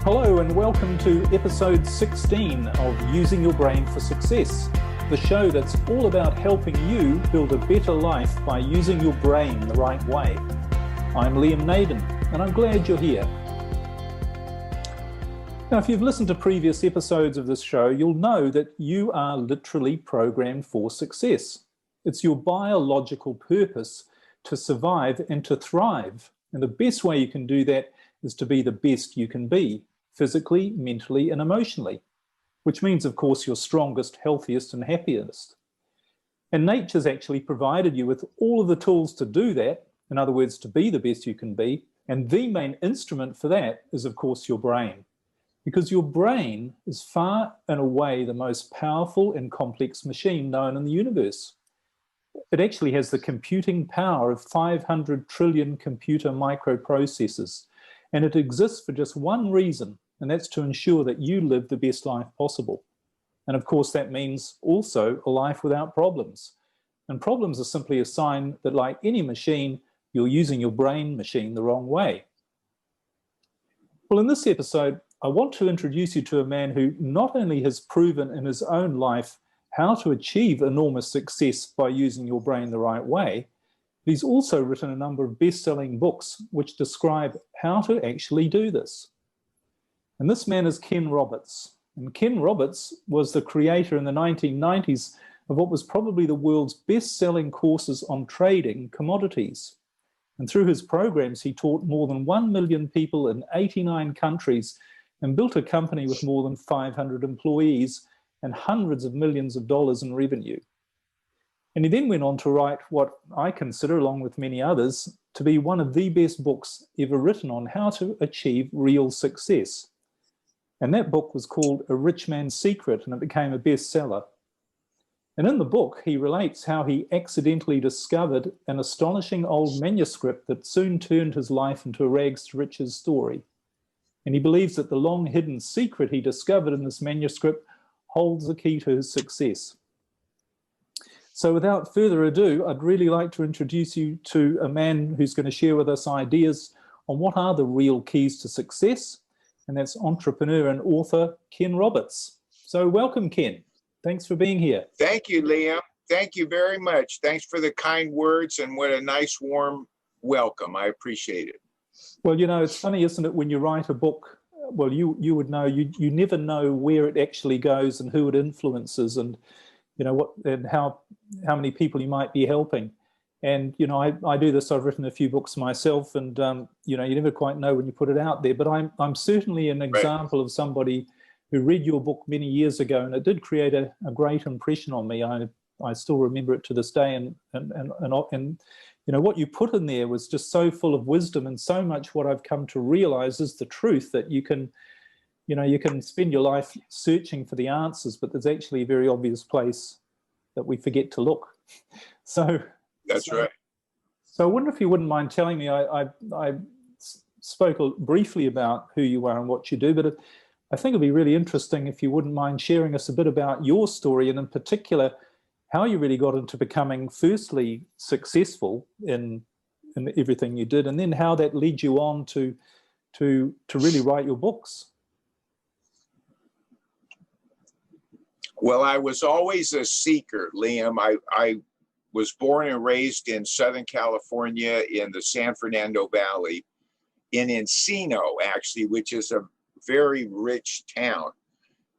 Hello and welcome to episode 16 of Using Your Brain for Success, the show that's all about helping you build a better life by using your brain the right way. I'm Liam Naden and I'm glad you're here. Now, if you've listened to previous episodes of this show, you'll know that you are literally programmed for success. It's your biological purpose to survive and to thrive. And the best way you can do that is to be the best you can be, physically, mentally, and emotionally, which means, of course, you're strongest, healthiest, and happiest. And nature's actually provided you with all of the tools to do that, in other words, to be the best you can be. And the main instrument for that is, of course, your brain, because your brain is far and away the most powerful and complex machine known in the universe. It actually has the computing power of 500 trillion computer microprocessors, and it exists for just one reason, and that's to ensure that you live the best life possible. And of course, that means also a life without problems. And problems are simply a sign that, like any machine, you're using your brain machine the wrong way. Well, in this episode, I want to introduce you to a man who not only has proven in his own life how to achieve enormous success by using your brain the right way, but he's also written a number of best-selling books which describe how to actually do this. And this man is Ken Roberts. And Ken Roberts was the creator in the 1990s of what was probably the world's best-selling courses on trading commodities. And through his programs, he taught more than 1 million people in 89 countries and built a company with more than 500 employees and hundreds of millions of dollars in revenue. And he then went on to write what I consider, along with many others, to be one of the best books ever written on how to achieve real success. And that book was called A Rich Man's Secret, and it became a bestseller. And in the book, he relates how he accidentally discovered an astonishing old manuscript that soon turned his life into a rags to riches story. And he believes that the long-hidden secret he discovered in this manuscript holds the key to his success. So without further ado, I'd really like to introduce you to a man who's going to share with us ideas on what are the real keys to success, and that's entrepreneur and author Ken Roberts. So welcome, Ken. Thanks for being here. Thank you, Liam. Thank you very much. Thanks for the kind words and what a nice, warm welcome. I appreciate it. Well, you know, it's funny, isn't it, when you write a book, well, you would know, you never know where it actually goes and who it influences and, you know, what and how many people you might be helping. And, you know, I do this, I've written a few books myself and, you know, you never quite know when you put it out there, but I'm certainly an example of somebody who read your book many years ago, and it did create a great impression on me. I still remember it to this day, and you know, what you put in there was just so full of wisdom, and so much what I've come to realize is the truth, that you can, you know, you can spend your life searching for the answers, but there's actually a very obvious place that we forget to look. So that's right. So I wonder if you wouldn't mind telling me, I spoke briefly about who you are and what you do, but I think it'd be really interesting if you wouldn't mind sharing us a bit about your story, and in particular, how you really got into becoming, firstly, successful in everything you did, and then how that led you on to really write your books. Well, I was always a seeker, Liam. I was born and raised in Southern California in the San Fernando Valley, in Encino, actually, which is a very rich town.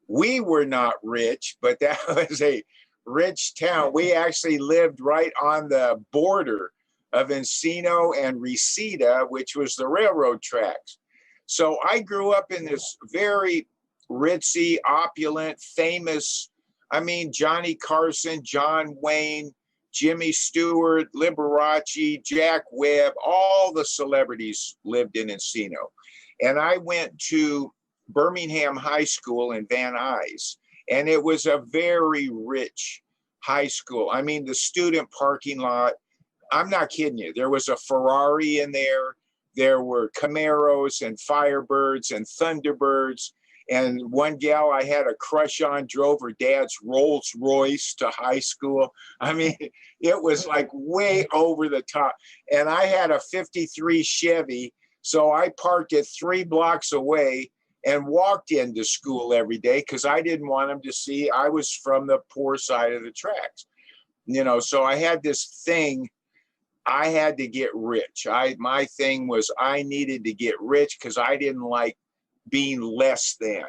We were not rich, but that was a rich town. We actually lived right on the border of Encino and Reseda, which was the railroad tracks. So I grew up in this very ritzy, opulent, famous, I mean, Johnny Carson, John Wayne, Jimmy Stewart, Liberace, Jack Webb, all the celebrities lived in Encino. And I went to Birmingham High School in Van Nuys, and it was a very rich high school. I mean, the student parking lot, I'm not kidding you. There was a Ferrari in there. There were Camaros and Firebirds and Thunderbirds. And one gal I had a crush on drove her dad's Rolls Royce to high school. I mean, it was like way over the top. And I had a 53 Chevy, so I parked it 3 blocks away and walked into school every day because I didn't want them to see I was from the poor side of the tracks. So I had this thing. I had to get rich. My thing was I needed to get rich because I didn't like being less than,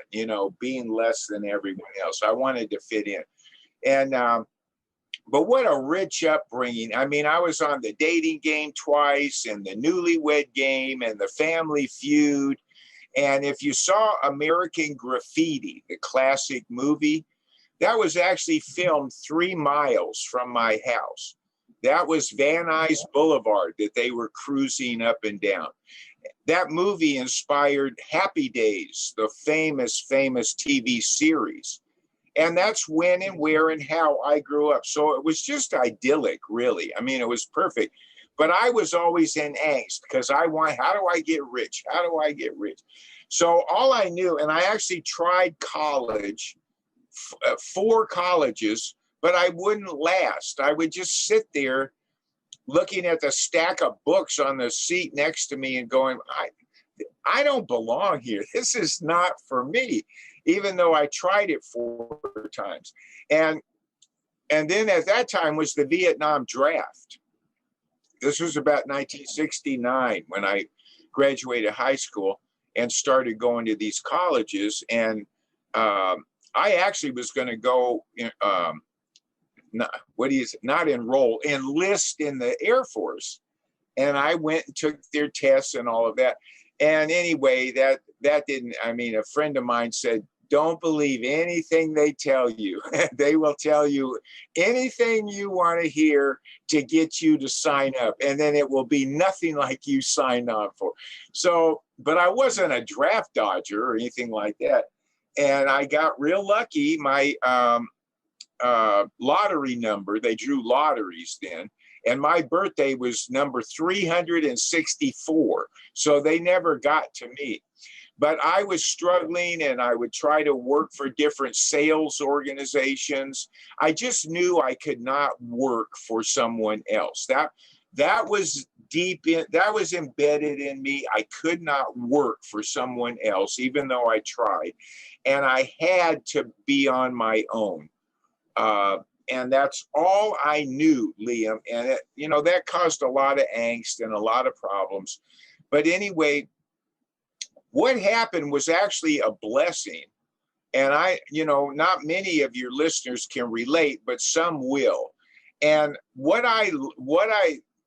being less than everyone else. I wanted to fit in. And, but what a rich upbringing. I mean, I was on the Dating Game twice and the Newlywed Game and the Family Feud. And if you saw American Graffiti, the classic movie, that was actually filmed 3 miles from my house. That was Van Nuys Boulevard that they were cruising up and down. That movie inspired Happy Days, the famous TV series. And that's when and where and how I grew up. So it was just idyllic, really. I mean, it was perfect. But I was always in angst because how do I get rich? How do I get rich? So all I knew, and I actually tried college, 4 colleges, but I wouldn't last. I would just sit there looking at the stack of books on the seat next to me and going, I don't belong here. This is not for me, even though I tried it 4 times. And then at that time was the Vietnam draft. This was about 1969 when I graduated high school and started going to these colleges. And I actually was going to go enlist in the Air Force. And I went and took their tests and all of that. And anyway, that didn't, a friend of mine said, don't believe anything they tell you. They will tell you anything you want to hear to get you to sign up. And then it will be nothing like you signed on for. So, but I wasn't a draft dodger or anything like that. And I got real lucky. My lottery number, they drew lotteries then, and my birthday was number 364. So they never got to me. But I was struggling, and I would try to work for different sales organizations. I just knew I could not work for someone else. That was that was embedded in me. I could not work for someone else, even though I tried. And I had to be on my own. And that's all I knew, Liam. And, that caused a lot of angst and a lot of problems. But anyway, what happened was actually a blessing. And not many of your listeners can relate, but some will. And what I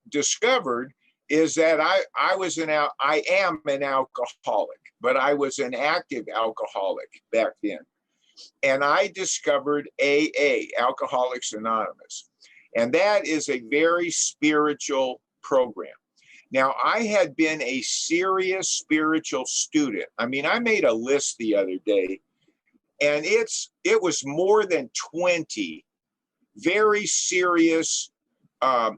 discovered is that I am an alcoholic, but I was an active alcoholic back then. And I discovered AA, Alcoholics Anonymous. And that is a very spiritual program. Now, I had been a serious spiritual student. I made a list the other day, and it was more than 20 very serious,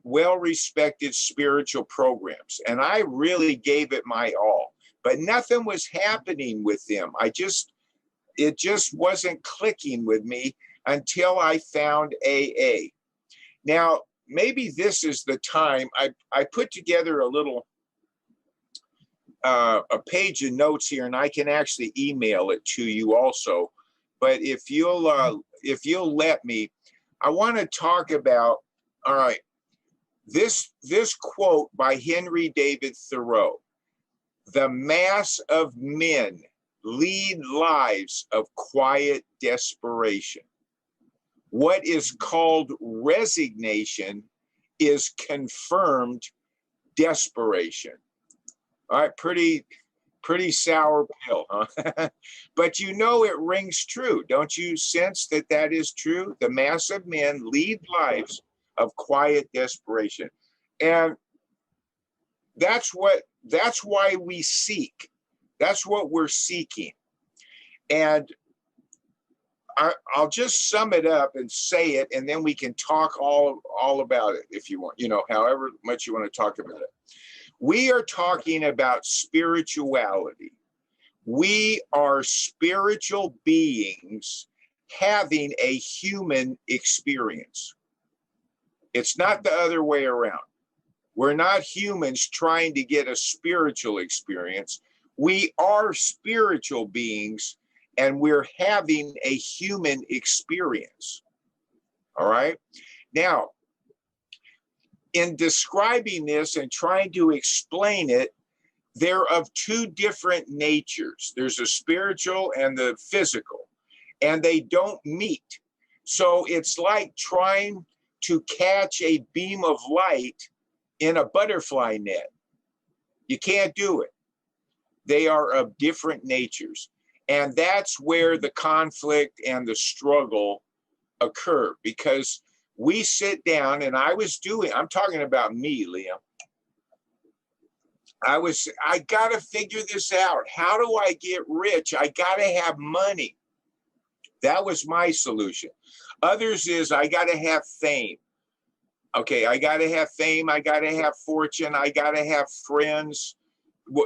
well-respected spiritual programs. And I really gave it my all. But nothing was happening with them. It just wasn't clicking with me until I found AA. Now, maybe this is the time. I put together a little a page of notes here, and I can actually email it to you also. But if you'll let me, I want to talk about, all right, this quote by Henry David Thoreau: "The mass of men lead lives of quiet desperation. What is called resignation is confirmed desperation." All right, pretty sour pill, huh? But it rings true. Don't you sense that is true? The mass of men lead lives of quiet desperation. And that's why we seek. That's what we're seeking. And I'll just sum it up and say it, and then we can talk all about it if you want, however much you want to talk about it. We are talking about spirituality. We are spiritual beings having a human experience. It's not the other way around. We're not humans trying to get a spiritual experience. We are spiritual beings, and we're having a human experience. All right. Now, in describing this and trying to explain it, they're of two different natures. There's a spiritual and the physical, and they don't meet. So it's like trying to catch a beam of light in a butterfly net. You can't do it. They are of different natures. And that's where the conflict and the struggle occur, because we sit down, and I'm talking about me, Liam. I got to figure this out. How do I get rich? I got to have money. That was my solution. Others is I got to have fame. Okay, I got to have fame. I got to have fortune. I got to have friends.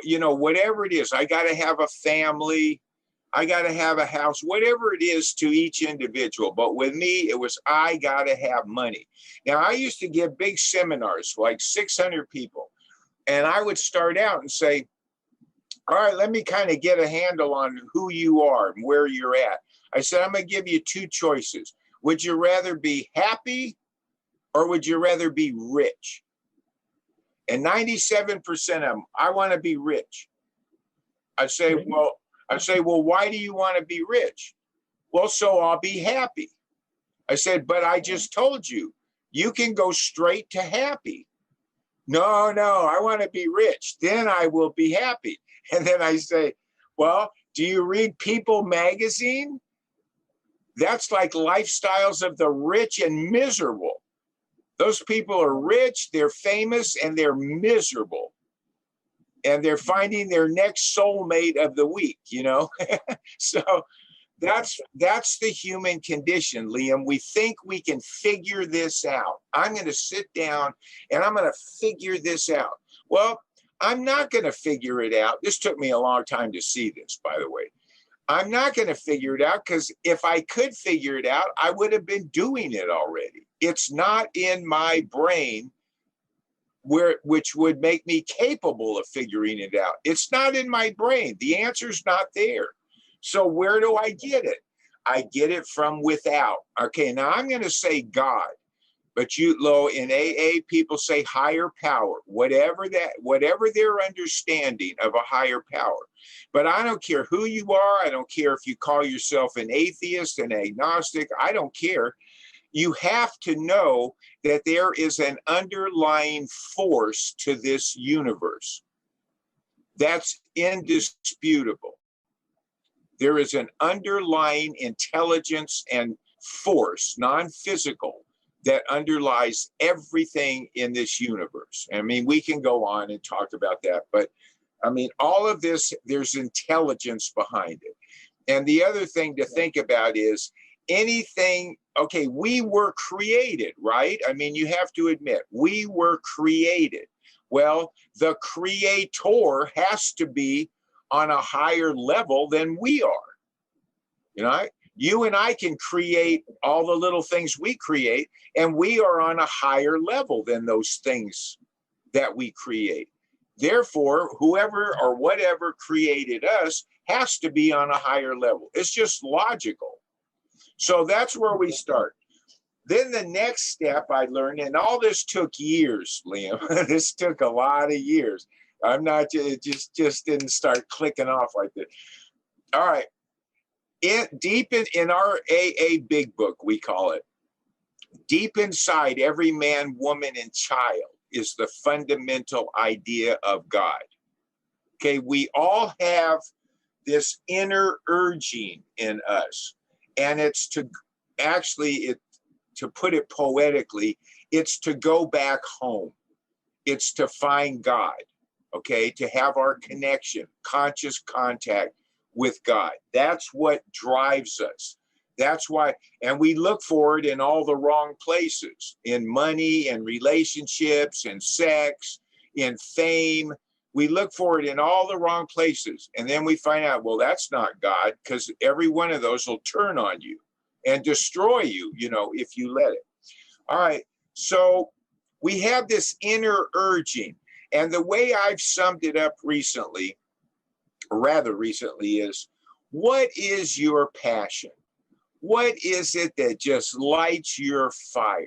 You know, whatever it is, I got to have a family. I got to have a house, whatever it is to each individual. But with me, it was, I got to have money. Now, I used to give big seminars, like 600 people. And I would start out and say, all right, let me kind of get a handle on who you are and where you're at. I said, I'm going to give you two choices. Would you rather be happy or would you rather be rich? And 97% of them, I want to be rich. I say, well, why do you want to be rich? Well, so I'll be happy. I said, but I just told you, you can go straight to happy. No, I want to be rich. Then I will be happy. And then I say, well, do you read People magazine? That's like lifestyles of the rich and miserable. Those people are rich, they're famous, and they're miserable. And they're finding their next soulmate of the week, you know? So that's the human condition, Liam. We think we can figure this out. I'm going to sit down and I'm going to figure this out. Well, I'm not going to figure it out. This took me a long time to see this, by the way. I'm not going to figure it out, because if I could figure it out, I would have been doing it already. It's not in my brain, which would make me capable of figuring it out. It's not in my brain. The answer's not there. So where do I get it? I get it from without. Okay, now I'm going to say God, but in AA, people say higher power, whatever their understanding of a higher power. But I don't care who you are. I don't care if you call yourself an atheist, an agnostic. I don't care. You have to know that there is an underlying force to this universe. That's indisputable. There is an underlying intelligence and force, non-physical, that underlies everything in this universe. I mean, we can go on and talk about that, but I mean, all of this, there's intelligence behind it. And the other thing to think about is anything, okay, we were created, right? I mean, you have to admit, we were created. Well, the creator has to be on a higher level than we are. You know, you and I can create all the little things we create, and we are on a higher level than those things that we create. Therefore, whoever or whatever created us has to be on a higher level. It's just logical. So that's where we start. Then the next step I learned, and all this took years, Liam. This took a lot of years. I'm not, it just didn't start clicking off like this. All right. Deep in our AA Big Book, we call it, deep inside every man, woman, and child is the fundamental idea of God. Okay, we all have this inner urging in us, and it's to put it poetically, it's to go back home. It's to find God, okay, to have our connection, conscious contact with God. That's what drives us. That's why, and we look for it in all the wrong places, in money and relationships and sex, in fame. We look for it in all the wrong places. And then we find out, well, that's not God, because every one of those will turn on you and destroy you, you know, if you let it. All right. So we have this inner urging. And the way I've summed it up recently or rather recently, is what is your passion? What is it that just lights your fire?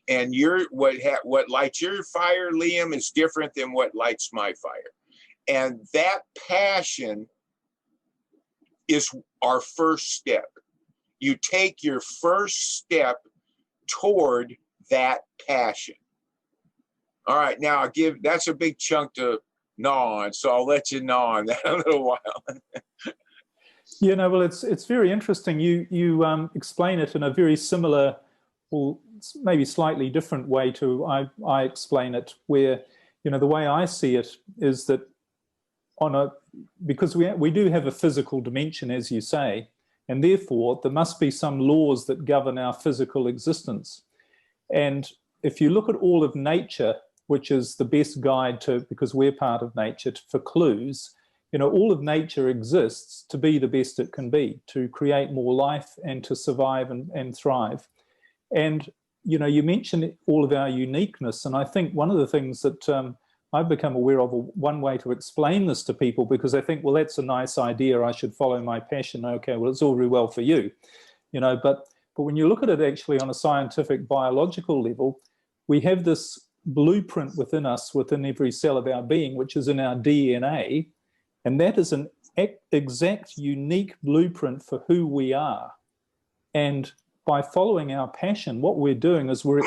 And what lights your fire, Liam, is different than what lights my fire. And that passion is our first step. You take your first step toward that passion. All right, now that's a big chunk to gnaw on, so I'll let you gnaw on that a little while. Yeah, no, well, it's very interesting. You explain it in a very similar, well, maybe slightly different way to I explain it, where, the way I see it is that because we do have a physical dimension, as you say, and therefore there must be some laws that govern our physical existence. And if you look at all of nature, which is the best guide because we're part of nature, for clues, all of nature exists to be the best it can be, to create more life and to survive and thrive. And, you mentioned all of our uniqueness. And I think one of the things that I've become aware of, one way to explain this to people, because they think, well, that's a nice idea, I should follow my passion. Okay, well, it's all very well for you, but when you look at it actually on a scientific biological level, we have this blueprint within us, within every cell of our being, which is in our DNA. And that is an exact, unique blueprint for who we are. And by following our passion, what we're doing is we're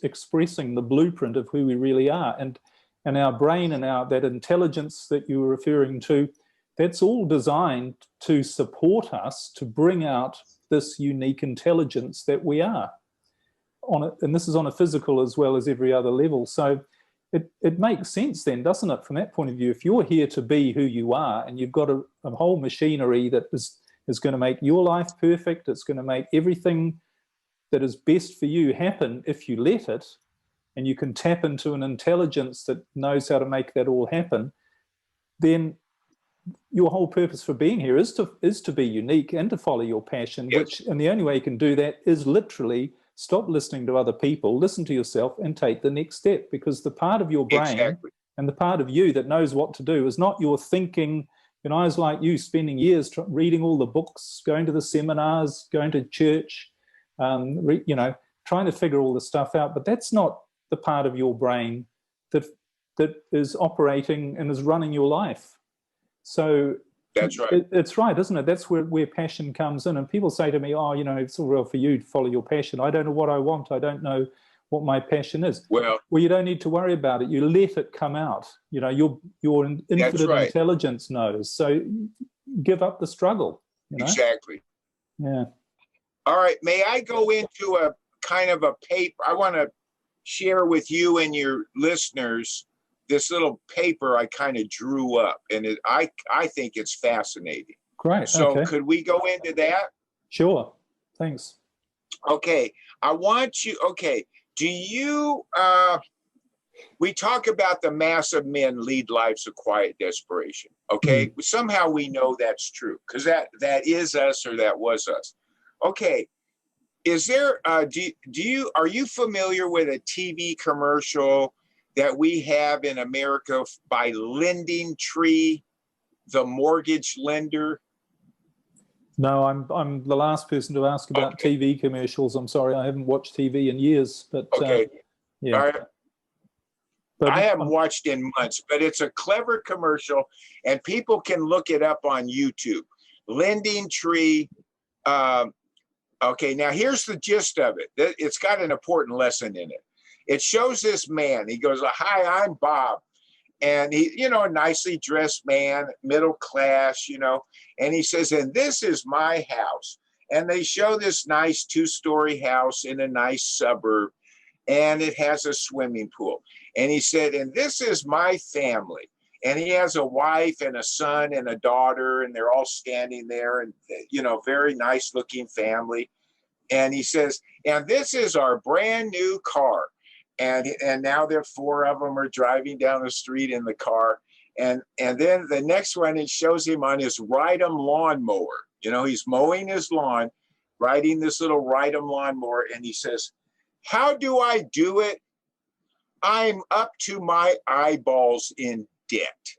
expressing the blueprint of who we really are. And our brain and that intelligence that you were referring to, that's all designed to support us, to bring out this unique intelligence that we are. And this is on a physical as well as every other level. So it makes sense then, doesn't it, from that point of view? If you're here to be who you are and you've got a whole machinery that is going to make your life perfect, it's going to make everything that is best for you happen if you let it, and you can tap into an intelligence that knows how to make that all happen, then your whole purpose for being here is to be unique and to follow your passion. Yes. And the only way you can do that is literally stop listening to other people, listen to yourself, and take the next step, because the part of your brain Exactly. and the part of you that knows what to do is not your thinking. I was like you, spending years reading all the books, going to the seminars, going to church, trying to figure all this stuff out. But that's not the part of your brain that is operating and is running your life. So that's right. It's right, isn't it? That's where passion comes in. And people say to me, oh, it's all well for you to follow your passion. I don't know what I want. I don't know what my passion is. Well, you don't need to worry about it. You let it come out. Your infinite right. intelligence knows. So give up the struggle. Exactly. Yeah. All right. May I go into a kind of a paper? I want to share with you and your listeners this little paper I kind of drew up, and I think it's fascinating. Great. So okay. Could we go into that? Sure. Thanks. Okay. I want you, okay. Do you, we talk about the mass of men lead lives of quiet desperation. Okay. Mm-hmm. Somehow we know that's true, because that is us, or that was us. Okay. Is there, are you familiar with a TV commercial that we have in America by LendingTree, the mortgage lender? No, I'm the last person to ask about TV commercials. I'm sorry, I haven't watched TV in years. But okay, yeah. All right. But I haven't watched in months, but it's a clever commercial, and people can look it up on YouTube. LendingTree. Okay, now here's the gist of it. It's got an important lesson in it. It shows this man. He goes, "Hi, I'm Bob," and he, a nicely dressed man, middle class, and he says, "And this is my house." And they show this nice 2-story house in a nice suburb, and it has a swimming pool. And he said, "And this is my family." And he has a wife and a son and a daughter, and they're all standing there, and, very nice looking family. And he says, "And this is our brand new car." And now there 4 of them are driving down the street in the car. And then the next one, it shows him on his Ride-'em lawnmower. He's mowing his lawn, riding this little Ride-'em lawnmower. And he says, "How do I do it? I'm up to my eyeballs in debt."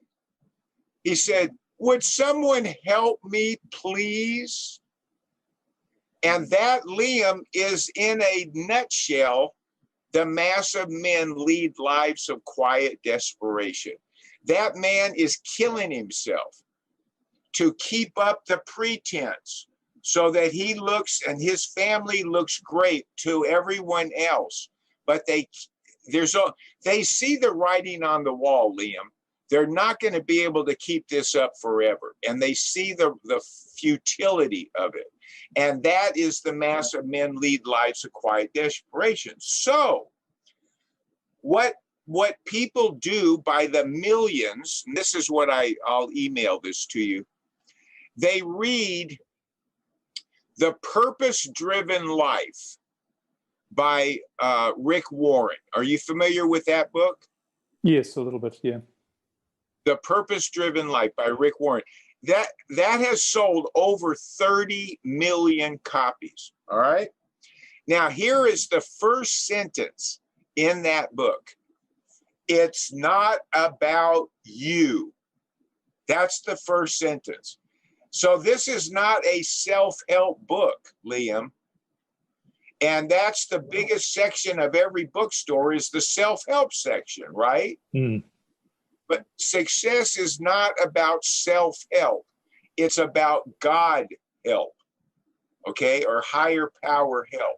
He said, Would someone help me, please? And that, Liam, is in a nutshell, the mass of men lead lives of quiet desperation. That man is killing himself to keep up the pretense so that he looks and his family looks great to everyone else. But they see the writing on the wall, Liam. They're not going to be able to keep this up forever. And they see the futility of it. And that is the mass of men lead lives of quiet desperation. So what people do by the millions, and this is what I'll email this to you. They read The Purpose-Driven Life by Rick Warren. Are you familiar with that book? Yes, a little bit, yeah. The Purpose-Driven Life by Rick Warren. That has sold over 30 million copies, all right? Now, here is the first sentence in that book. It's not about you. That's the first sentence. So this is not a self-help book, Liam. And that's the biggest section of every bookstore is the self-help section, right? Mm. But success is not about self-help. It's about God help, okay, or higher power help.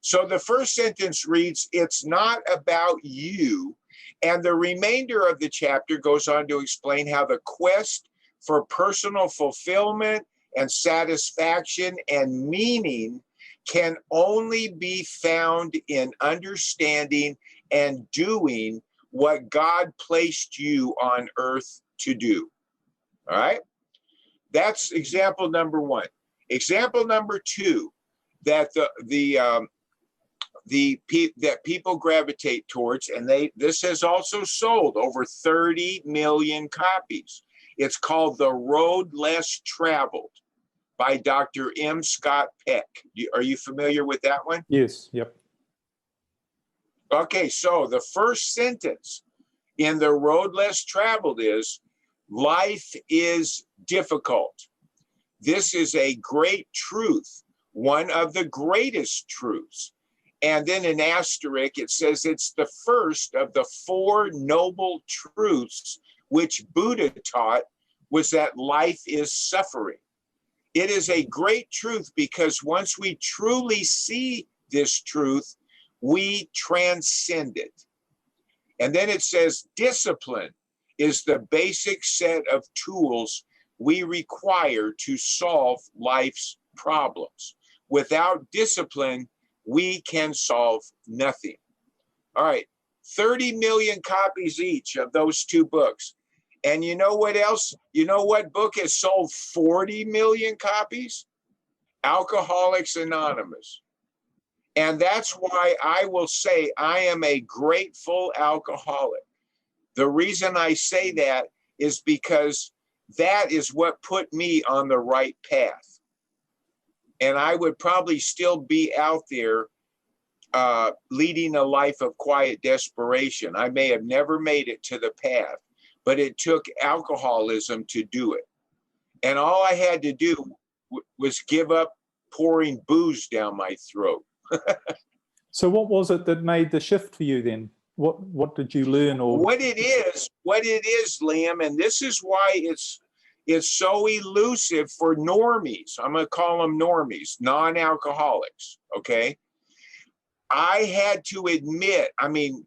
So the first sentence reads, it's not about you. And the remainder of the chapter goes on to explain how the quest for personal fulfillment and satisfaction and meaning can only be found in understanding and doing what God placed you on earth to do. All right? That's example number one. Example number two, that that people gravitate towards, and this has also sold over 30 million copies. It's called The Road Less Traveled by Dr. M. Scott Peck. Are you familiar with that one? Yes, yep. Okay, so the first sentence in The Road Less Traveled is, life is difficult. This is a great truth, one of the greatest truths. And then in asterisk, it says it's the first of the four noble truths which Buddha taught was that life is suffering. It is a great truth because once we truly see this truth, we transcend it. And then it says discipline is the basic set of tools we require to solve life's problems. Without discipline, we can solve nothing. All right, 30 million copies each of those two books. And you know what else? You know what book has sold 40 million copies? Alcoholics Anonymous. And that's why I will say I am a grateful alcoholic. The reason I say that is because that is what put me on the right path. And I would probably still be out there leading a life of quiet desperation. I may have never made it to the path, but it took alcoholism to do it. And all I had to do was give up pouring booze down my throat. So what was it that made the shift for you then? What did you learn? Or what it is, Liam, and this is why it's so elusive for normies. I'm going to call them normies, non-alcoholics, okay? I had to admit, I mean,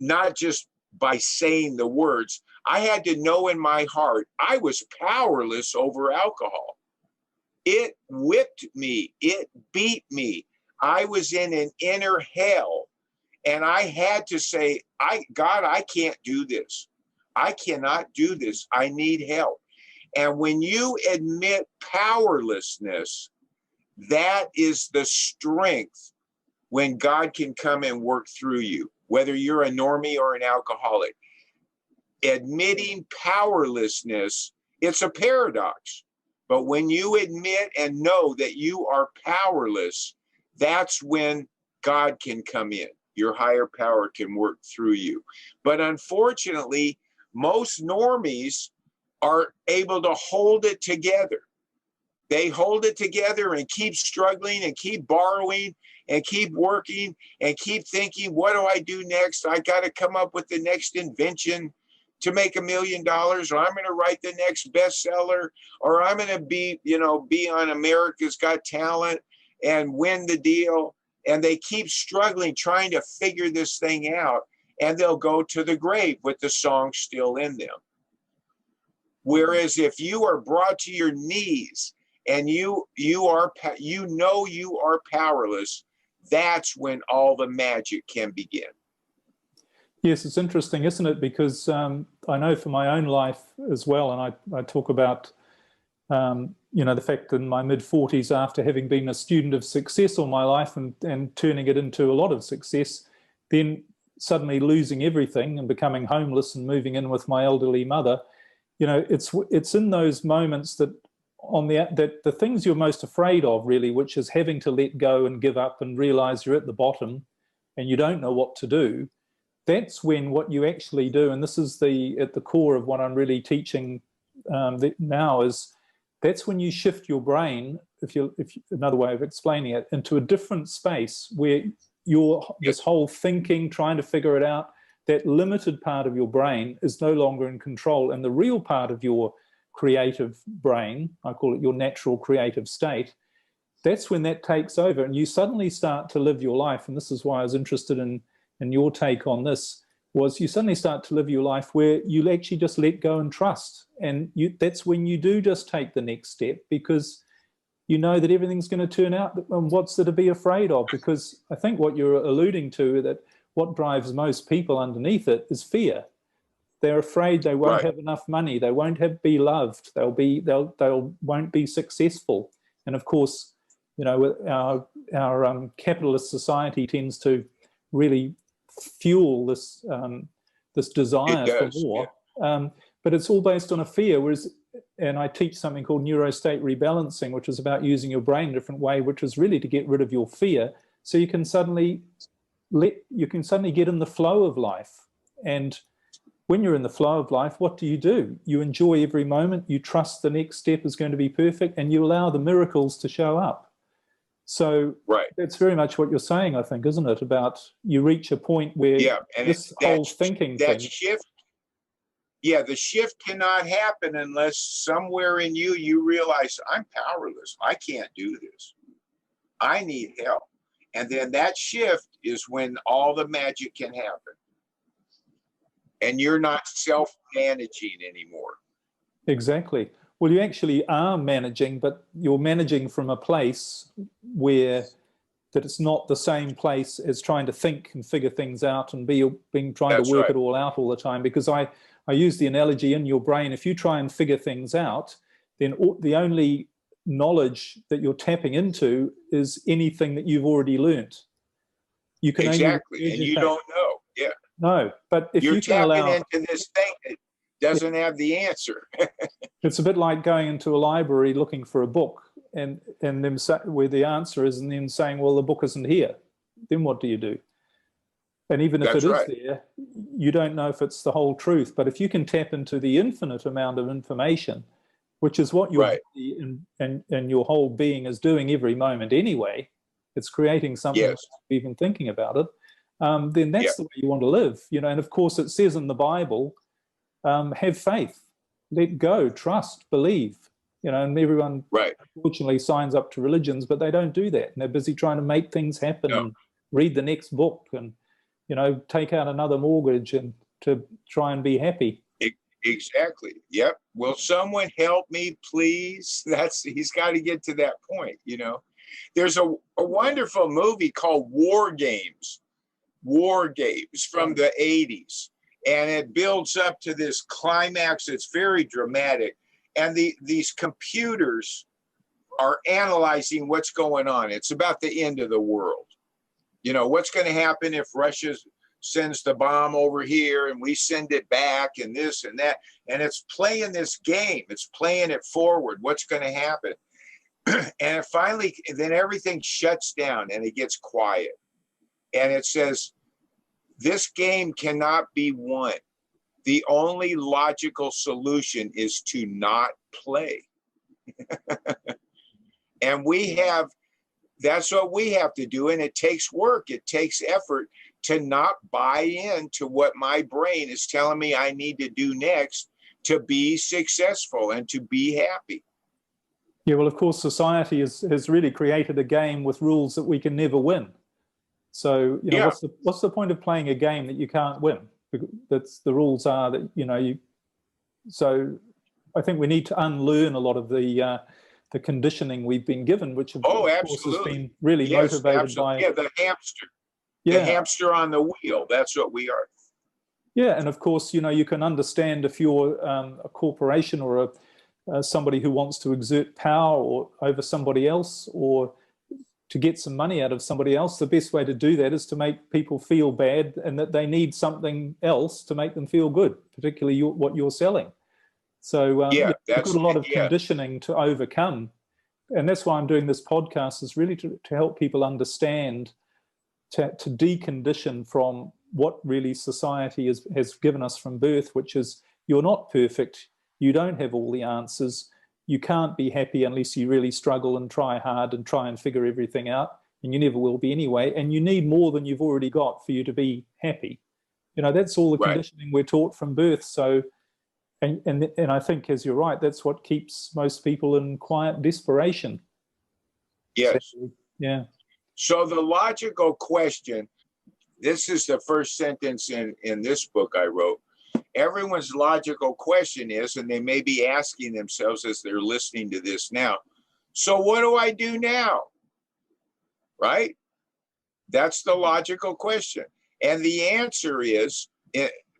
not just by saying the words, I had to know in my heart I was powerless over alcohol. It whipped me. It beat me. I was in an inner hell, and I had to say, God, I can't do this. I cannot do this. I need help. And when you admit powerlessness, that is the strength when God can come and work through you, whether you're a normie or an alcoholic. Admitting powerlessness, it's a paradox. But when you admit and know that you are powerless, that's when God can come in. Your higher power can work through you. But unfortunately, most normies are able to hold it together. They hold it together and keep struggling and keep borrowing and keep working and keep thinking, what do I do next? I got to come up with the next invention to make $1 million, or I'm going to write the next bestseller, or I'm going to be on America's Got Talent and win the deal. And they keep struggling, trying to figure this thing out, and they'll go to the grave with the song still in them. Whereas if you are brought to your knees and you are powerless, that's when all the magic can begin. Yes, it's interesting, isn't it? Because I know for my own life as well, and I talk about the fact that in my mid-40s, after having been a student of success all my life and turning it into a lot of success, then suddenly losing everything and becoming homeless and moving in with my elderly mother, it's in those moments that the things you're most afraid of, really, which is having to let go and give up and realize you're at the bottom and you don't know what to do, that's when what you actually do, and this is at the core of what I'm really teaching now, is that's when you shift your brain, if another way of explaining it, into a different space where this whole thinking, trying to figure it out, that limited part of your brain is no longer in control, and the real part of your creative brain, I call it your natural creative state, that's when that takes over and you suddenly start to live your life. And this is why I was interested in your take on this, was you suddenly start to live your life where you actually just let go and trust. And that's when you do just take the next step, because you know that everything's going to turn out, and what's there to be afraid of? Because I think what you're alluding to, that what drives most people underneath it is fear. They're afraid they won't have enough money, they won't be loved, they won't be successful. And of course, our capitalist society tends to really fuel this desire for more. Yeah. But it's all based on a fear. And I teach something called neurostate rebalancing, which is about using your brain in a different way, which is really to get rid of your fear, so you can suddenly get in the flow of life. And when you're in the flow of life, what do? You enjoy every moment, you trust the next step is going to be perfect, and you allow the miracles to show up. So that's very much what you're saying, I think, isn't it? About you reach a point where this whole thinking thing. The shift cannot happen unless somewhere in you realize, I'm powerless. I can't do this. I need help. And then that shift is when all the magic can happen. And you're not self-managing anymore. Exactly. Well, you actually are managing, but you're managing from a place that it's not the same place as trying to think and figure things out and trying to work it all out all the time. Because I use the analogy, in your brain, if you try and figure things out, then the only knowledge that you're tapping into is anything that you've already learned. You can and you don't know. Yeah. No, but if you're you can tapping into this thing that doesn't have the answer. It's a bit like going into a library looking for a book and them where the answer is, and then saying, well, the book isn't here. Then what do you do? And even if it is there, you don't know if it's the whole truth. But if you can tap into the infinite amount of information, which is what your body and your whole being is doing every moment anyway, it's creating something, even thinking about it, then that's the way you want to live. And of course it says in the Bible, have faith, let go, trust, believe. And everyone unfortunately signs up to religions, but they don't do that. And they're busy trying to make things happen and read the next book and, take out another mortgage and to try and be happy. Exactly. Yep. Will someone help me, please? He's got to get to that point. There's a wonderful movie called War Games from the 80s. And it builds up to this climax. It's very dramatic. And these computers are analyzing what's going on. It's about the end of the world. What's going to happen if Russia sends the bomb over here and we send it back and this and that. And it's playing this game. It's playing it forward. What's going to happen? And finally, then everything shuts down and it gets quiet. And it says, this game cannot be won. the only logical solution is to not play. And that's what we have to do. And it takes work. It takes effort to not buy into what my brain is telling me I need to do next to be successful and to be happy. Yeah, well, of course, society has really created a game with rules that we can never win. So, you know, Yeah. what's the point of playing a game that you can't win? That's the rules are that, you know, so I think we need to unlearn a lot of the conditioning we've been given, which of course has been really motivated by the hamster. The hamster on the wheel. That's what we are. Yeah, and of course, you know, you can understand if you're a corporation or somebody who wants to exert power over somebody else, or to get some money out of somebody else, the best way to do that is to make people feel bad and that they need something else to make them feel good, particularly what you're selling. So you've got a lot of conditioning to overcome. And that's why I'm doing this podcast, is really to help people understand, to decondition from what really society has given us from birth, which is you're not perfect, you don't have all the answers, you can't be happy unless you really struggle and try hard and try and figure everything out, and you never will be anyway, and you need more than you've already got for you to be happy. You know, that's all the conditioning we're taught from birth. So, and I think, as you're right, that's what keeps most people in quiet desperation. Yes. So, yeah. So the logical question, this is the first sentence in this book I wrote. Everyone's logical question is, and they may be asking themselves as they're listening to this now, so what do I do now? Right? That's the logical question. And the answer is,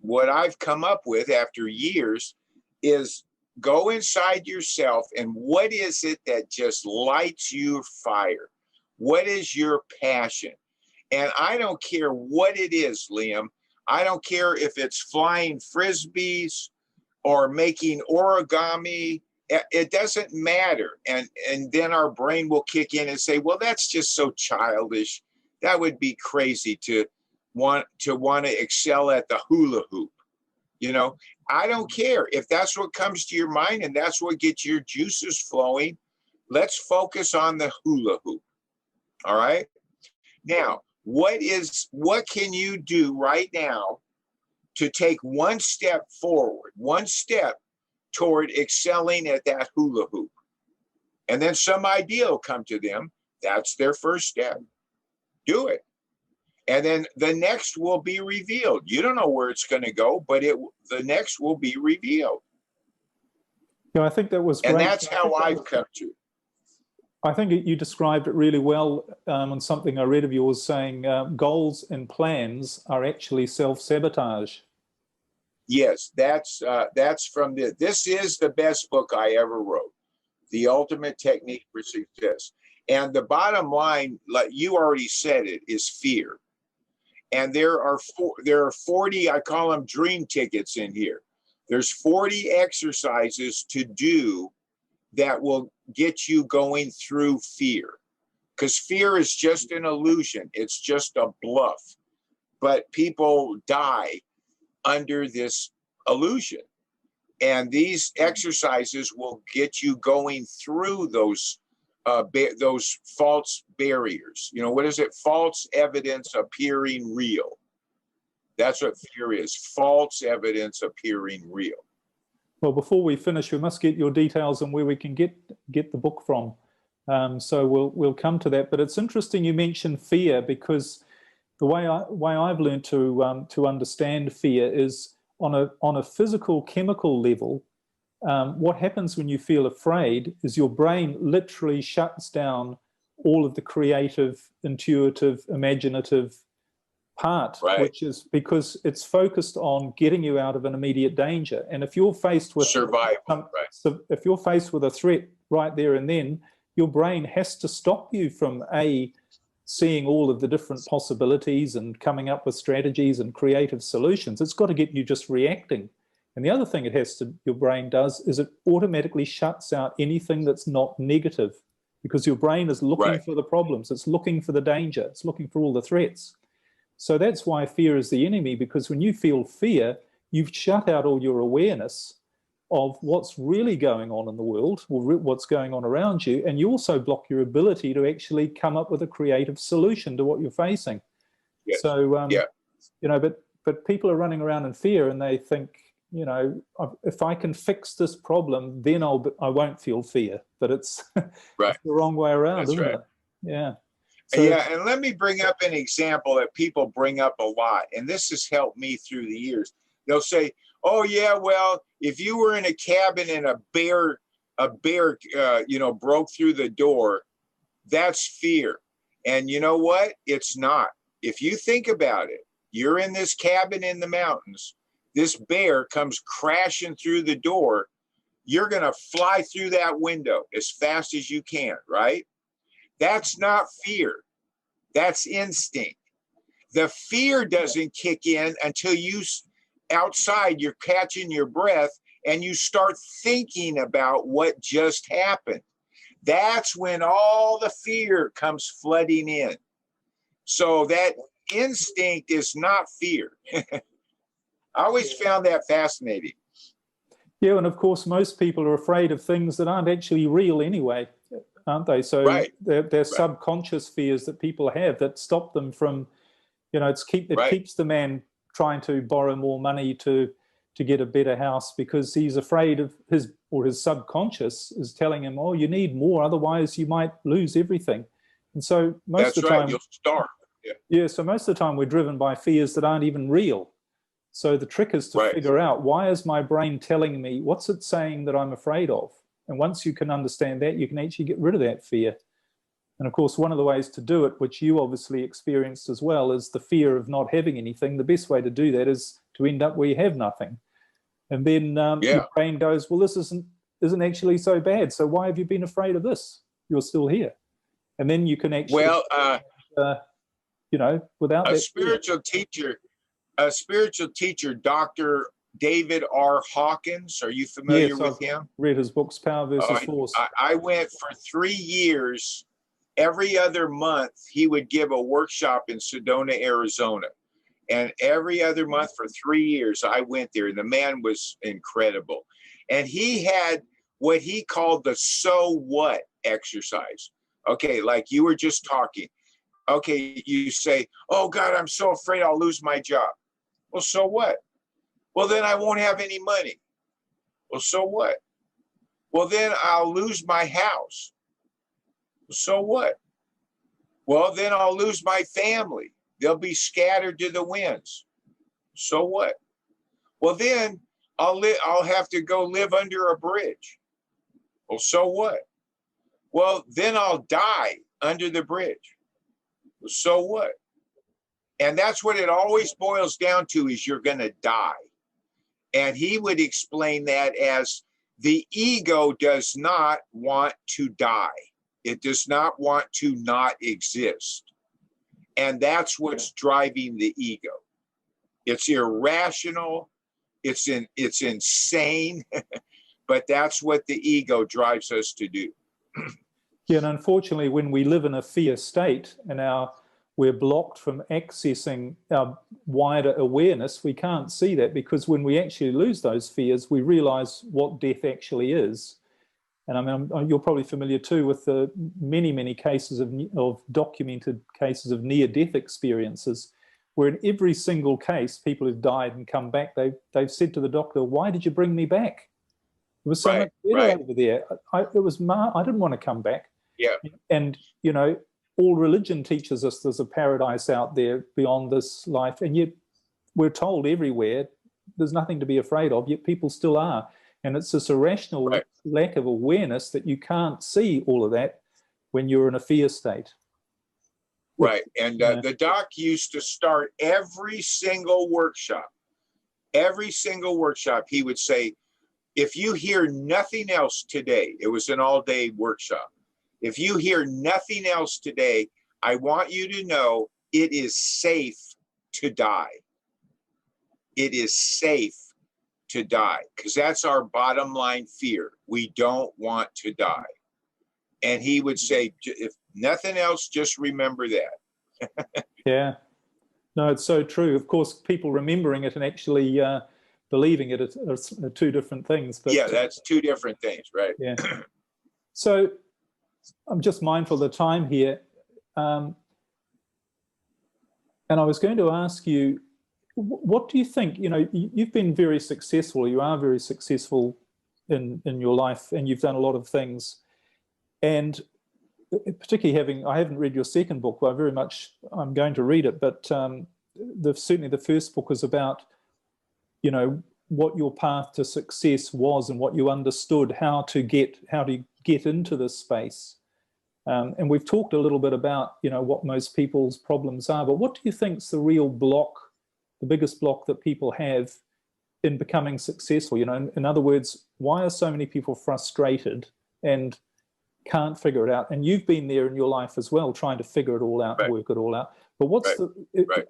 what I've come up with after years is, go inside yourself, and what is it that just lights your fire? What is your passion? And I don't care what it is, Liam. I don't care if it's flying frisbees or making origami. It doesn't matter. And then our brain will kick in and say, well, that's just so childish. That would be crazy to want to excel at the hula hoop. You know, I don't care if that's what comes to your mind and that's what gets your juices flowing. Let's focus on the hula hoop. All right. Now, what can you do right now to take one step forward, one step toward excelling at that hula hoop? And then some idea will come to them. That's their first step. Do it. And then the next will be revealed. You don't know where it's going to go, but the next will be revealed. Yeah, I think that was great. And that's how I've come to. I think you described it really well on something I read of yours, saying goals and plans are actually self-sabotage. Yes, that's from this is the best book I ever wrote, The Ultimate Technique for Success. And the bottom line, like you already said it, is fear. And there are 40, I call them dream tickets in here. There's 40 exercises to do that will get you going through fear. Because fear is just an illusion. It's just a bluff. But people die under this illusion. And these exercises will get you going through those false barriers. You know, what is it? False evidence appearing real. That's what fear is. False evidence appearing real. Well, before we finish, we must get your details on where we can get the book from. So we'll come to that. But it's interesting you mentioned fear, because the way I've learned to understand fear is on a physical chemical level. What happens when you feel afraid is your brain literally shuts down all of the creative, intuitive, imaginative part, which is because it's focused on getting you out of an immediate danger. And if you're faced with survival, so if you're faced with a threat right there and then, your brain has to stop you from seeing all of the different possibilities and coming up with strategies and creative solutions. It's got to get you just reacting. And the other thing your brain does is it automatically shuts out anything that's not negative, because your brain is looking for the problems, it's looking for the danger, it's looking for all the threats. So that's why fear is the enemy, because when you feel fear, you've shut out all your awareness of what's really going on in the world, or what's going on around you, and you also block your ability to actually come up with a creative solution to what you're facing. Yes. So, yeah. you know, but people are running around in fear, and they think, you know, if I can fix this problem, then I won't feel fear. But it's, Right. it's the wrong way around, That's isn't right. it? Yeah. So, yeah, and let me bring up an example that people bring up a lot, and this has helped me through the years. They'll say, "Oh yeah, well, if you were in a cabin and a bear, you know, broke through the door, that's fear." And you know what? It's not. If you think about it, you're in this cabin in the mountains. This bear comes crashing through the door. You're going to fly through that window as fast as you can, right? That's not fear. That's instinct. The fear doesn't kick in until outside, you're catching your breath and you start thinking about what just happened. That's when all the fear comes flooding in. So that instinct is not fear. I always found that fascinating. Yeah, and of course, most people are afraid of things that aren't actually real anyway, aren't they? So Right. they're subconscious fears that people have that stop them from, you know, it keeps the man trying to borrow more money to get a better house, because he's afraid of his subconscious is telling him, oh, you need more, otherwise you might lose everything. And so most of the time, you'll starve. Yeah, so most of the time we're driven by fears that aren't even real. So the trick is to figure out, why is my brain telling me, what's it saying that I'm afraid of? And once you can understand that, you can actually get rid of that fear. And of course, one of the ways to do it, which you obviously experienced as well, is the fear of not having anything. The best way to do that is to end up where you have nothing. And then your brain goes, well, this isn't actually so bad. So why have you been afraid of this? You're still here. And then you can actually, you know, without a spiritual teacher, Dr. David R. Hawkins. Are you familiar with him? Read his books, Power versus Force. I went for 3 years. Every other month, he would give a workshop in Sedona, Arizona. And every other month for 3 years, I went there. And the man was incredible. And he had what he called the so what exercise. Okay, like you were just talking. Okay, you say, oh God, I'm so afraid I'll lose my job. Well, so what? Well, then I won't have any money. Well, so what? Well, then I'll lose my house. So what? Well, then I'll lose my family. They'll be scattered to the winds. So what? Well, then I'll have to go live under a bridge. Well, so what? Well, then I'll die under the bridge. Well, so what? And that's what it always boils down to, is you're going to die. And he would explain that as the ego does not want to die. It does not want to not exist. And that's what's driving the ego. It's irrational. It's insane. But that's what the ego drives us to do. Yeah, and unfortunately, when we live in a fear state and we're blocked from accessing our wider awareness, we can't see that, because when we actually lose those fears, we realize what death actually is. And I mean, you're probably familiar too with the many cases of documented cases of near-death experiences, where in every single case, people who've died and come back, they've said to the doctor, "Why did you bring me back? It was so much better over there. I didn't want to come back." Yeah. And you know, all religion teaches us there's a paradise out there beyond this life, and yet we're told everywhere there's nothing to be afraid of. Yet people still are. And it's this irrational lack of awareness that you can't see all of that when you're in a fear state. Right. And the doc used to start every single workshop, he would say, if you hear nothing else today, it was an all-day workshop. If you hear nothing else today, I want you to know it is safe to die. It is safe to die, because that's our bottom line fear. We don't want to die. And he would say, if nothing else, just remember that. Yeah. No, it's so true. Of course, people remembering it and actually believing it are two different things. But, yeah, that's two different things, right? Yeah. So I'm just mindful of the time here. And I was going to ask you, what do you think? You know, you've been very successful. You are very successful in your life, and you've done a lot of things. And particularly I haven't read your second book, but I'm going to read it. But certainly the first book is about, you know, what your path to success was and what you understood, how to get into this space. And we've talked a little bit about, you know, what most people's problems are, but what do you think's the real block, the biggest block that people have in becoming successful? You know, in other words, why are so many people frustrated and can't figure it out? And you've been there in your life as well, trying to figure it all out, right. Work it all out. But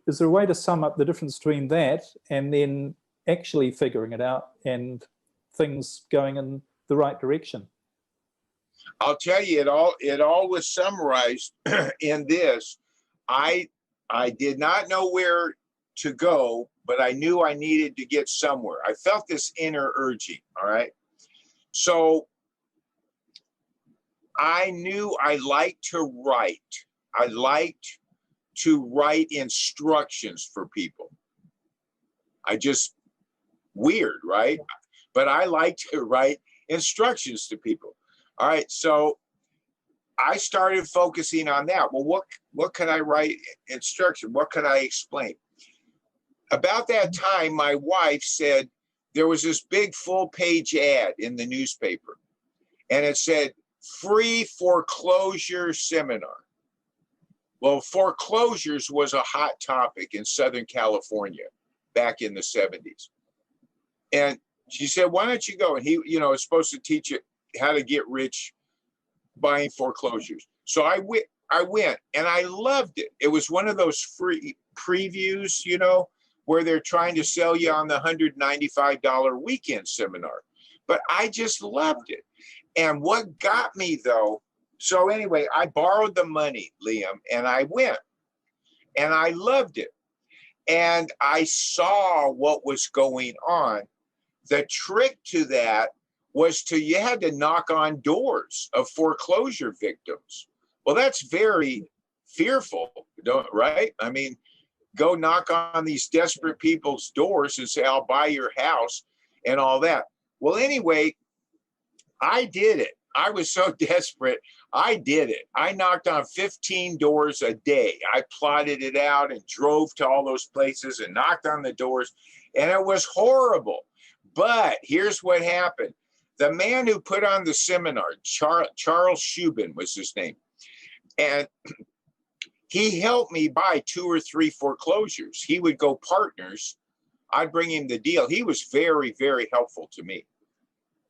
is there a way to sum up the difference between that and then actually figuring it out and things going in the right direction? I'll tell you, it all was summarized in this. I did not know where to go, but I knew I needed to get somewhere. I felt this inner urging, all right? So I knew I liked to write. I liked to write instructions for people. Weird, right? But I like to write instructions to people. All right, so I started focusing on that. Well, what could I write instruction? What could I explain? About that time, my wife said there was this big full-page ad in the newspaper, and it said, free foreclosure seminar. Well, foreclosures was a hot topic in Southern California back in the 70s. And she said, why don't you go? And he, you know, is supposed to teach you how to get rich buying foreclosures. So I went and I loved it. It was one of those free previews, you know, where they're trying to sell you on the $195 weekend seminar. But I just loved it. And what got me though, so anyway, I borrowed the money, Liam, and I went and I loved it. And I saw what was going on. The trick to that was you had to knock on doors of foreclosure victims. Well, that's very fearful, right? I mean, go knock on these desperate people's doors and say, I'll buy your house and all that. Well, anyway, I did it. I was so desperate. I did it. I knocked on 15 doors a day. I plotted it out and drove to all those places and knocked on the doors, and it was horrible. But here's what happened. The man who put on the seminar, Charles Shubin was his name, and he helped me buy 2 or 3 foreclosures. He would go partners. I'd bring him the deal. He was very, very helpful to me.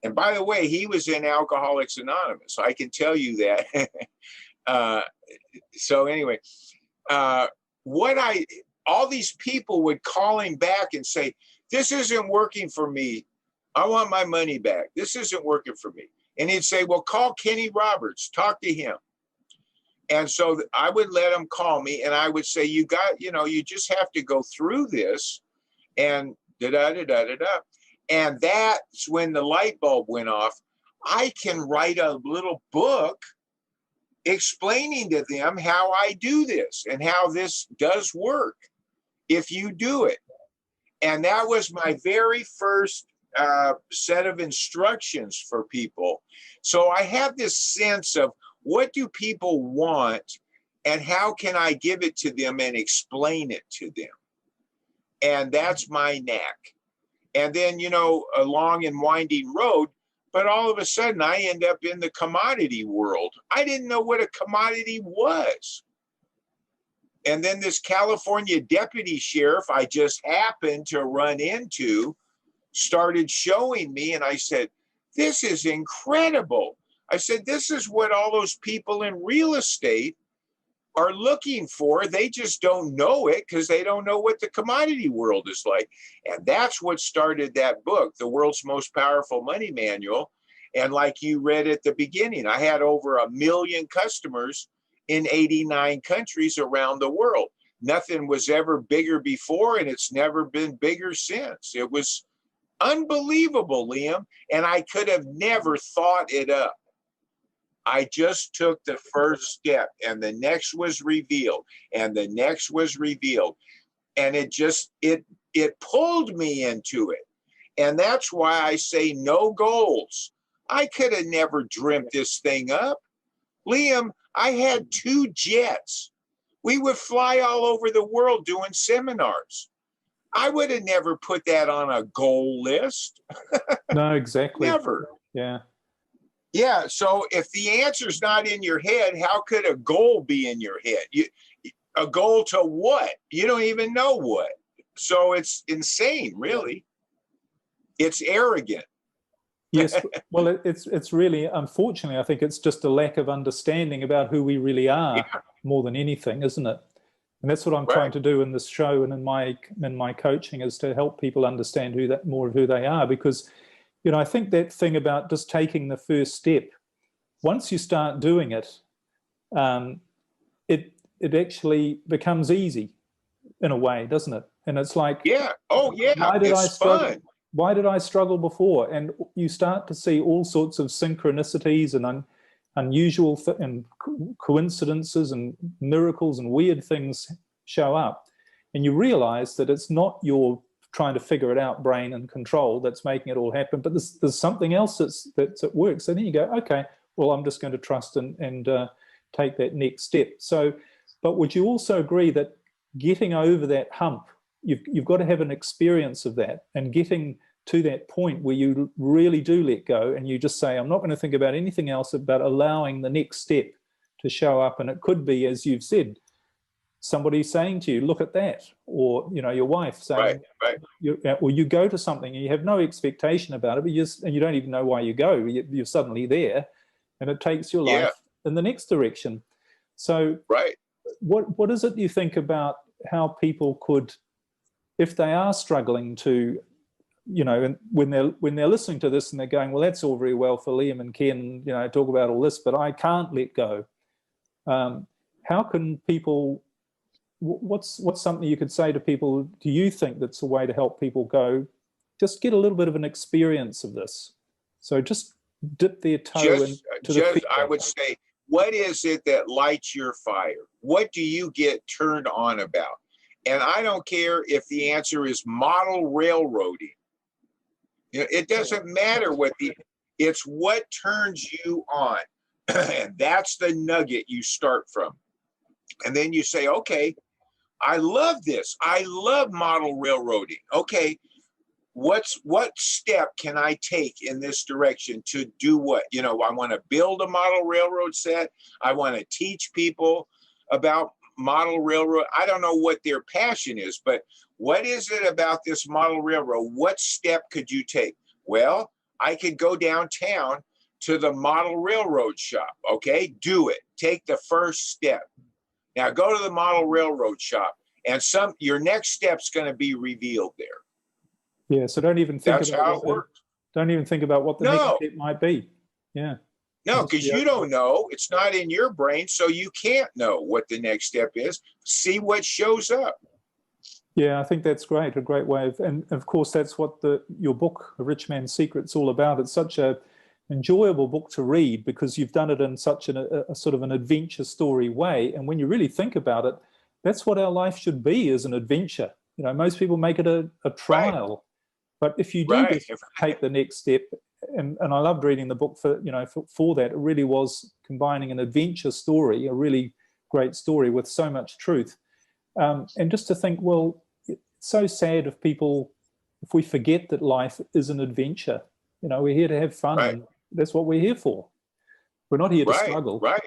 And by the way, he was in Alcoholics Anonymous. I can tell you that. So anyway, all these people would call him back and say, this isn't working for me. I want my money back. This isn't working for me. And he'd say, well, call Kenny Roberts, talk to him. And so I would let him call me and I would say, you just have to go through this and da-da-da-da-da-da. And that's when the light bulb went off. I can write a little book explaining to them how I do this and how this does work if you do it. And that was my very first set of instructions for people. So I have this sense of what do people want and how can I give it to them and explain it to them? And that's my knack. And then, a long and winding road, but all of a sudden I end up in the commodity world. I didn't know what a commodity was. And then this California deputy sheriff I just happened to run into started showing me, and I said, this is incredible. I said, this is what all those people in real estate are looking for. They just don't know it because they don't know what the commodity world is like. And that's what started that book, The World's Most Powerful Money Manual. And like you read at the beginning, I had over 1 million customers in 89 countries around the world. Nothing was ever bigger before, and it's never been bigger since. It was Unbelievable, Liam. And I could have never thought it up. I just took the first step, and the next was revealed, and the next was revealed. And it pulled me into it. And that's why I say no goals. I could have never dreamt this thing up. Liam, I had 2 jets. We would fly all over the world doing seminars. I would have never put that on a goal list. No, exactly. Never. Yeah. Yeah. So if the answer's not in your head, how could a goal be in your head? A goal to what? You don't even know what. So it's insane, really. It's arrogant. Yes. Well, it's really, unfortunately, I think it's just a lack of understanding about who we really are more than anything, isn't it? And that's what I'm trying to do in this show and in my coaching, is to help people understand more of who they are. Because, I think that thing about just taking the first step, once you start doing it, it actually becomes easy in a way, doesn't it? And it's like, why did I struggle before? And you start to see all sorts of synchronicities and unusual and coincidences and miracles and weird things show up. And you realize that it's not your trying to figure it out brain and control that's making it all happen, but there's something else that's at work. So then you go, okay, well, I'm just going to trust and take that next step. So, but would you also agree that getting over that hump, you've got to have an experience of that, and getting to that point where you really do let go and you just say, I'm not going to think about anything else, but allowing the next step to show up. And it could be, as you've said, somebody saying to you, look at that, or your wife saying, or you go to something and you have no expectation about it, but and you don't even know why you go. You're suddenly there, and it takes your life in the next direction. So what is it you think about how people could, if they are struggling to, and when they're listening to this and they're going, well, that's all very well for Liam and Ken, talk about all this, but I can't let go. How can people? What's something you could say to people? Do you think that's a way to help people go? Just get a little bit of an experience of this. So just dip their toe into the. I would say, what is it that lights your fire? What do you get turned on about? And I don't care if the answer is model railroading. It doesn't matter it's what turns you on. And that's the nugget you start from. And then you say, okay, I love this. I love model railroading. Okay, what step can I take in this direction to do what? I want to build a model railroad set. I want to teach people about model railroad. I don't know what their passion is, but what is it about this model railroad? What step could you take? Well, I could go downtown to the model railroad shop. Okay, do it. Take the first step. Now go to the model railroad shop, and your next step's going to be revealed there. Yeah, so don't even think That's how it works. Don't even think about what the next step might be. Yeah. No, because you don't know. It's not in your brain, so you can't know what the next step is. See what shows up. Yeah, I think that's great. A great way of, and of course, that's what your book, A Rich Man's Secret's all about. It's such a enjoyable book to read because you've done it in such a sort of an adventure story way. And when you really think about it, that's what our life should be, is an adventure. Most people make it a trial. But if you do take the next step, and I loved reading the book for that, it really was combining an adventure story, a really great story with so much truth. And just to think, well, it's so sad if we forget that life is an adventure. We're here to have fun, and that's what we're here for. We're not here to struggle. Right.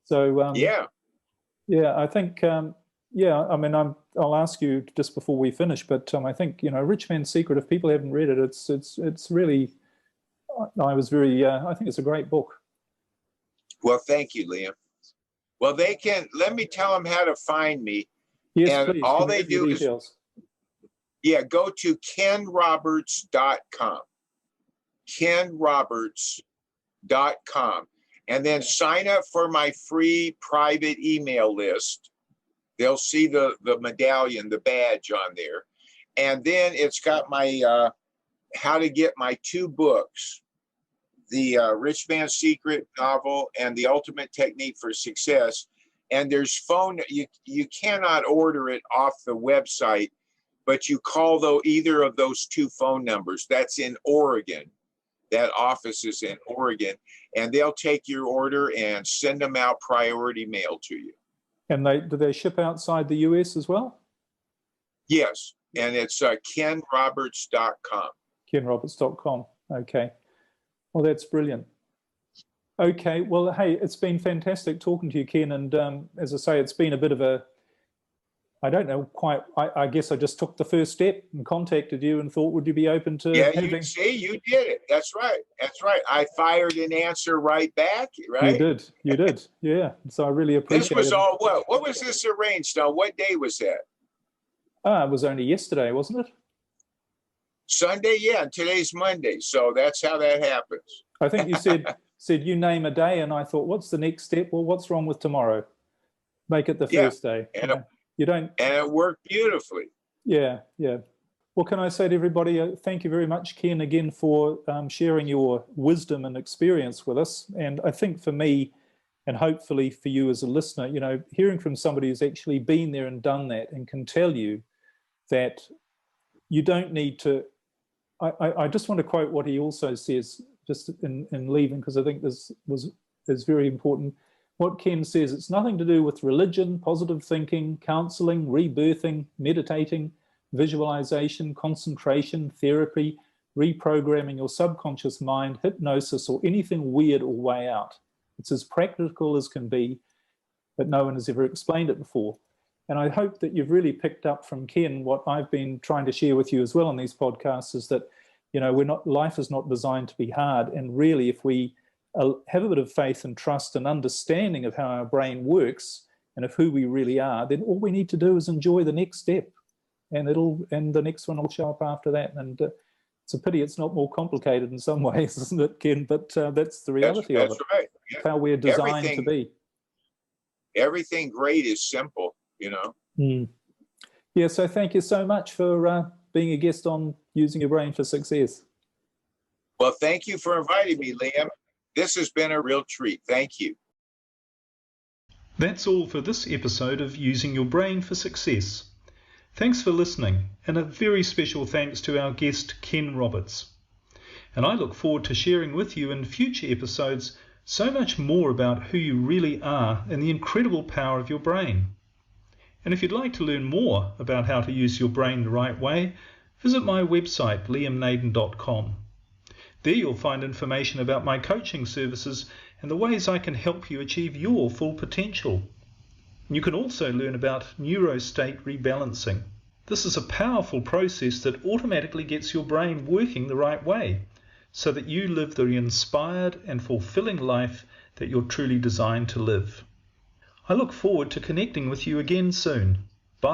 So I think I'll ask you just before we finish, but I think Rich Man's Secret, if people haven't read it, it's really, I think it's a great book. Well, thank you, Liam. Well, let me tell them how to find me. Yes, and please. all they do is go to kenroberts.com. kenroberts.com, and then sign up for my free private email list. They'll see the medallion, the badge on there. And then it's got my how to get my 2 books, the Rich Man's Secret novel and The Ultimate Technique for Success. And there's phone, you cannot order it off the website, but you call either of those 2 phone numbers. That's in Oregon. That office is in Oregon, and they'll take your order and send them out priority mail to you. And do they ship outside the US as well? Yes, and it's kenroberts.com. kenroberts.com. Okay. Well, that's brilliant. Okay. Well, hey, it's been fantastic talking to you, Ken. And as I say, it's been a bit of I don't know quite, I guess I just took the first step and contacted you and thought, would you be open to having... you did it. That's right. I fired an answer right back, right? You did. Yeah. So I really appreciate it. This was all what was this arranged on? What day was that? It was only yesterday, wasn't it? Sunday, yeah. And today's Monday. So that's how that happens. I think you said you name a day, and I thought, what's the next step? Well, what's wrong with tomorrow? Make it the first day. And and it worked beautifully. Yeah. Well, can I say to everybody, thank you very much, Ken, again for sharing your wisdom and experience with us. And I think for me, and hopefully for you as a listener, hearing from somebody who's actually been there and done that and can tell you that you don't need to. I just want to quote what he also says, just in leaving, because I think this is very important. What Ken says, it's nothing to do with religion, positive thinking, counseling, rebirthing, meditating, visualization, concentration, therapy, reprogramming your subconscious mind, hypnosis, or anything weird or way out. It's as practical as can be, but no one has ever explained it before. And I hope that you've really picked up from Ken what I've been trying to share with you as well on these podcasts, is that, life is not designed to be hard. And really, if we have a bit of faith and trust and understanding of how our brain works and of who we really are, then all we need to do is enjoy the next step, and the next one will show up after that. And it's a pity it's not more complicated in some ways, isn't it, Ken? But that's the reality of it. That's right. Yeah. It's how we're designed to be. Everything great is simple, Yeah, so thank you so much for being a guest on Using Your Brain for Success. Well, thank you for inviting me, Liam. This has been a real treat. Thank you. That's all for this episode of Using Your Brain for Success. Thanks for listening, and a very special thanks to our guest, Ken Roberts. And I look forward to sharing with you in future episodes so much more about who you really are and the incredible power of your brain. And if you'd like to learn more about how to use your brain the right way, visit my website, liamnaden.com. There you'll find information about my coaching services and the ways I can help you achieve your full potential. You can also learn about neurostate rebalancing. This is a powerful process that automatically gets your brain working the right way so that you live the inspired and fulfilling life that you're truly designed to live. I look forward to connecting with you again soon.